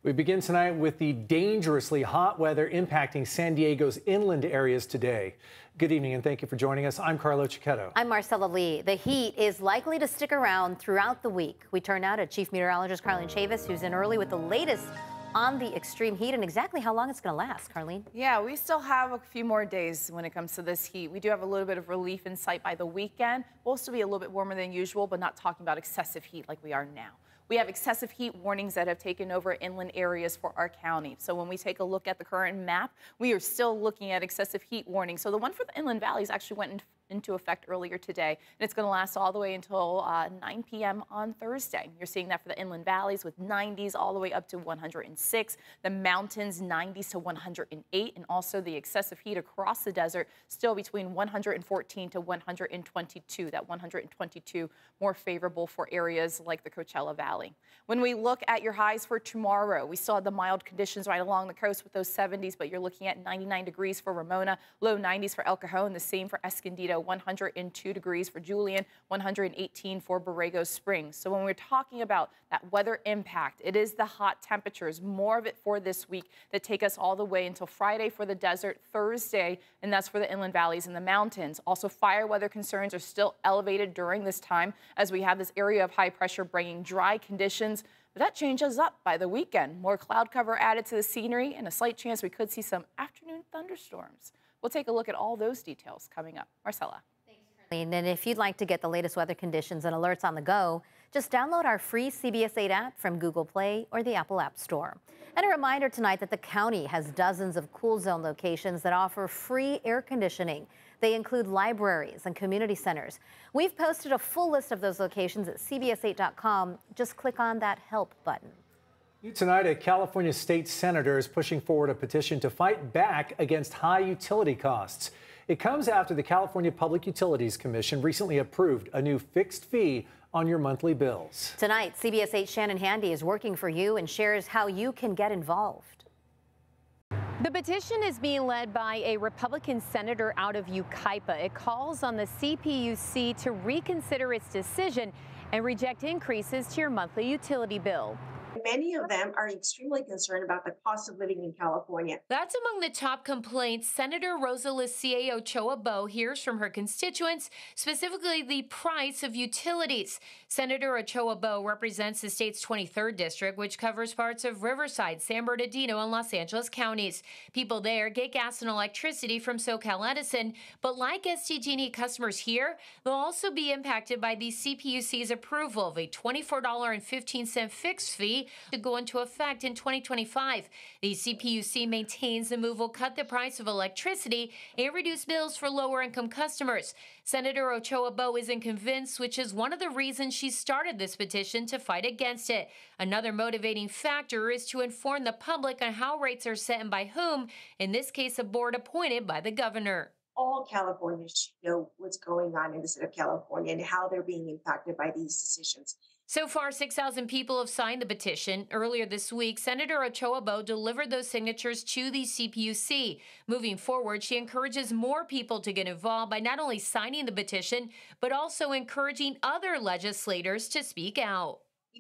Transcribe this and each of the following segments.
We begin tonight with the dangerously hot weather impacting San Diego's inland areas today. Good evening and thank you for joining us. I'm Carlo Cicchetto. I'm Marcella Lee. The heat is likely to stick around throughout the week. We turn now to Chief Meteorologist Carlene Chavis, who's in early with the latest on the extreme heat and exactly how long it's going to last. Carlene? Yeah, we still have a few more days when it comes to this heat. We do have a little bit of relief in sight by the weekend. We'll still be a little bit warmer than usual, but not talking about excessive heat like we are now. We have excessive heat warnings that have taken over inland areas for our county. So when we take a look at the current map, we are still looking at excessive heat warnings. So the one for the inland valleys actually went into effect earlier today, and it's going to last all the way until 9 p.m. on Thursday. You're seeing that for the inland valleys with 90s all the way up to 106, the mountains 90s to 108, and also the excessive heat across the desert still between 114 to 122. That 122 more favorable for areas like the Coachella Valley. When we look at your highs for tomorrow, we still have the mild conditions right along the coast with those 70s, but you're looking at 99 degrees for Ramona, low 90s for El Cajon, the same for Escondido, 102 degrees for Julian, 118 for Borrego Springs. So when we're talking about that weather impact, it is the hot temperatures, more of it for this week, that take us all the way until Friday for the desert, Thursday, and that's for the inland valleys and the mountains. Also, fire weather concerns are still elevated during this time as we have this area of high pressure bringing dry conditions. But that changes up by the weekend. More cloud cover added to the scenery and a slight chance we could see some afternoon thunderstorms. We'll take a look at all those details coming up. Marcella. Thanks, Carlene. And if you'd like to get the latest weather conditions and alerts on the go, just download our free CBS 8 app from Google Play or the Apple App Store. And a reminder tonight that the county has dozens of cool zone locations that offer free air conditioning. They include libraries and community centers. We've posted a full list of those locations at CBS8.com. Just click on that help button. Tonight, a California state senator is pushing forward a petition to fight back against high utility costs. It comes after the California Public Utilities Commission recently approved a new fixed fee on your monthly bills. Tonight, CBS 8 Shannon Handy is working for you and shares how you can get involved. The petition is being led by a Republican senator out of Yucaipa. It calls on the CPUC to reconsider its decision and reject increases to your monthly utility bill. Many of them are extremely concerned about the cost of living in California. That's among the top complaints Senator Rosa Lucia Ochoa Bo hears from her constituents, specifically the price of utilities. Senator Ochoa Bo represents the state's 23rd district, which covers parts of Riverside, San Bernardino, and Los Angeles counties. People there get gas and electricity from SoCal Edison, but like SDG&E customers here, they'll also be impacted by the CPUC's approval of a $24.15 fixed fee to go into effect in 2025. The CPUC maintains the move will cut the price of electricity and reduce bills for lower-income customers. Senator Ochoa Bo isn't convinced, which is one of the reasons she started this petition to fight against it. Another motivating factor is to inform the public on how rates are set and by whom, in this case, a board appointed by the governor. All Californians should know what's going on in the state of California and how they're being impacted by these decisions. So far, 6,000 people have signed the petition. Earlier this week, Senator Ochoa Bo delivered those signatures to the CPUC. Moving forward, she encourages more people to get involved by not only signing the petition, but also encouraging other legislators to speak out.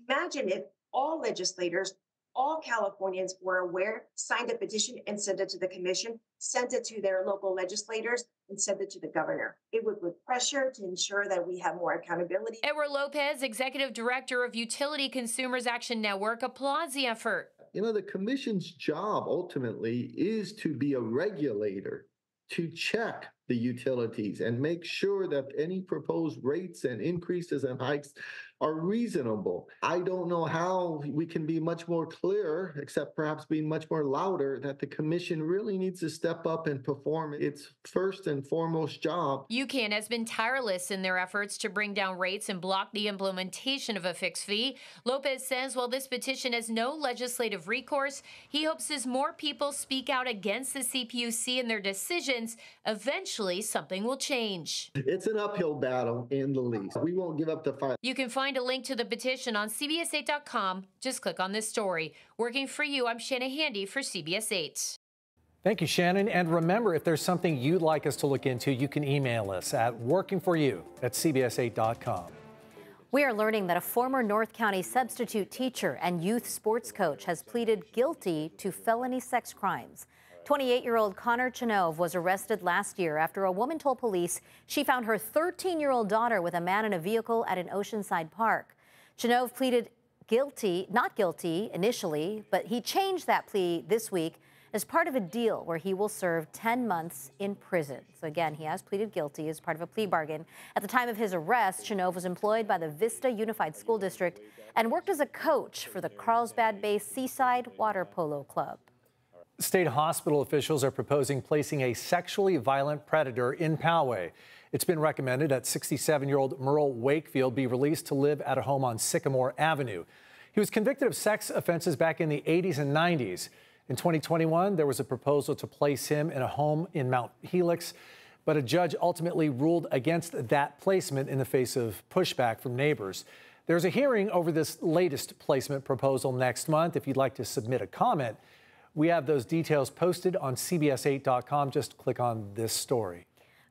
Imagine if all legislators, all Californians were aware, signed a petition and sent it to the commission, sent it to their local legislators, and sent it to the governor. It would put pressure to ensure that we have more accountability. Edward Lopez, Executive Director of Utility Consumers Action Network, applauds the effort. You know, the commission's job ultimately is to be a regulator, to check the utilities and make sure that any proposed rates and increases and hikes are reasonable. I don't know how we can be much more clear, except perhaps being much more louder, that the commission really needs to step up and perform its first and foremost job. UCAN has been tireless in their efforts to bring down rates and block the implementation of a fixed fee. Lopez says while this petition has no legislative recourse, he hopes as more people speak out against the CPUC and their decisions, eventually something will change. It's an uphill battle in the least. We won't give up the fight. You can find a link to the petition on CBS8.com. Just click on this story. Working for you, I'm Shannon Handy for CBS 8. Thank you, Shannon. And remember, if there's something you'd like us to look into, you can email us at workingforyou@cbs8.com. We are learning that a former North County substitute teacher and youth sports coach has pleaded guilty to felony sex crimes. 28-year-old Connor Chenove was arrested last year after a woman told police she found her 13-year-old daughter with a man in a vehicle at an Oceanside park. Chenove pleaded not guilty initially, but he changed that plea this week as part of a deal where he will serve 10 months in prison. So again, he has pleaded guilty as part of a plea bargain. At the time of his arrest, Chenove was employed by the Vista Unified School District and worked as a coach for the Carlsbad-based Seaside Water Polo Club. State hospital officials are proposing placing a sexually violent predator in Poway. It's been recommended that 67-year-old Merle Wakefield be released to live at a home on Sycamore Avenue. He was convicted of sex offenses back in the 80s and 90s. In 2021, there was a proposal to place him in a home in Mount Helix, but a judge ultimately ruled against that placement in the face of pushback from neighbors. There's a hearing over this latest placement proposal next month. If you'd like to submit a comment, we have those details posted on CBS8.com. Just click on this story.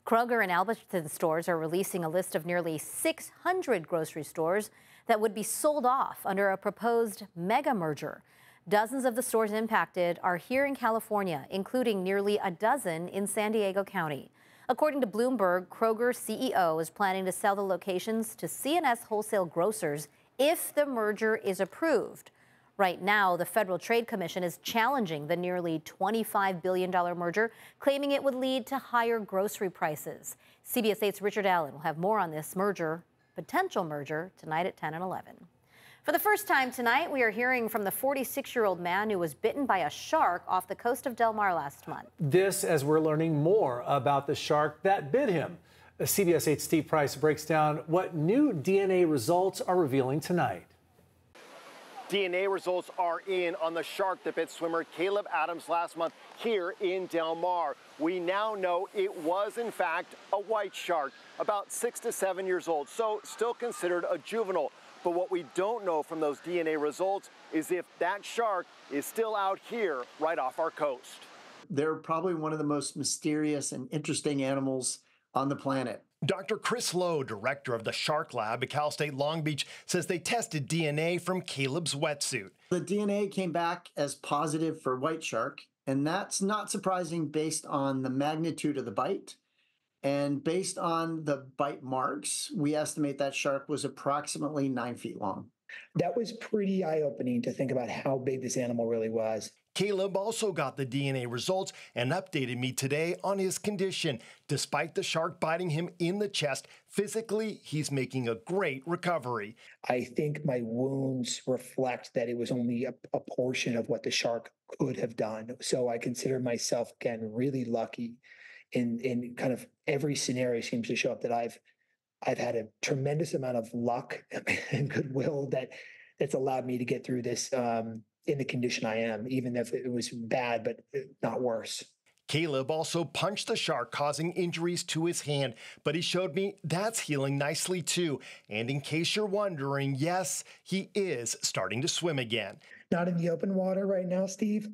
Kroger and Albertsons stores are releasing a list of nearly 600 grocery stores that would be sold off under a proposed mega merger. Dozens of the stores impacted are here in California, including nearly a dozen in San Diego County. According to Bloomberg, Kroger's CEO is planning to sell the locations to C&S wholesale grocers if the merger is approved. Right now, the Federal Trade Commission is challenging the nearly $25 billion merger, claiming it would lead to higher grocery prices. CBS 8's Richard Allen will have more on this potential merger, tonight at 10 and 11. For the first time tonight, we are hearing from the 46-year-old man who was bitten by a shark off the coast of Del Mar last month. This as we're learning more about the shark that bit him. CBS 8's Steve Price breaks down what new DNA results are revealing tonight. DNA results are in on the shark that bit swimmer Caleb Adams last month here in Del Mar. We now know it was, in fact, a white shark, about 6 to 7 years old, so still considered a juvenile. But what we don't know from those DNA results is if that shark is still out here right off our coast. They're probably one of the most mysterious and interesting animals on the planet. Dr. Chris Lowe, director of the Shark Lab at Cal State Long Beach, says they tested DNA from Caleb's wetsuit. The DNA came back as positive for white shark, and that's not surprising based on the magnitude of the bite. And based on the bite marks, we estimate that shark was approximately 9 feet long. That was pretty eye-opening to think about how big this animal really was. Caleb also got the DNA results and updated me today on his condition. Despite the shark biting him in the chest, physically, he's making a great recovery. I think my wounds reflect that it was only a portion of what the shark could have done. So I consider myself, again, really lucky in kind of every scenario seems to show up that I've had a tremendous amount of luck and goodwill that's allowed me to get through this in the condition I am, even if it was bad, but not worse. Caleb also punched the shark, causing injuries to his hand, but he showed me that's healing nicely too. And in case you're wondering, yes, he is starting to swim again. Not in the open water right now, Steve.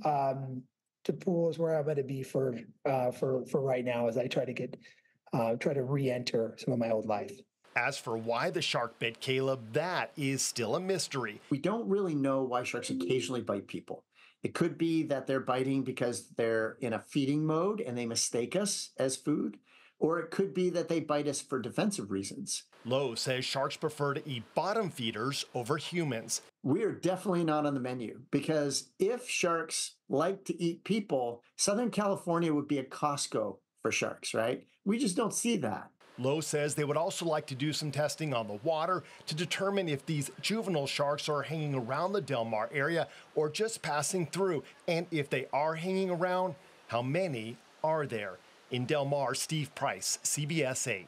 The pool is where I'm going to be for right now as I try to re-enter some of my old life. As for why the shark bit Caleb, that is still a mystery. We don't really know why sharks occasionally bite people. It could be that they're biting because they're in a feeding mode and they mistake us as food, or it could be that they bite us for defensive reasons. Lowe says sharks prefer to eat bottom feeders over humans. We are definitely not on the menu because if sharks like to eat people, Southern California would be a Costco for sharks, right? We just don't see that. Lowe says they would also like to do some testing on the water to determine if these juvenile sharks are hanging around the Del Mar area or just passing through. And if they are hanging around, how many are there? In Del Mar, Steve Price, CBS 8.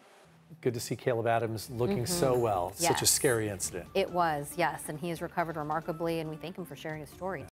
Good to see Caleb Adams looking so well. Yes. Such a scary incident. It was, yes, and he has recovered remarkably, and we thank him for sharing his story.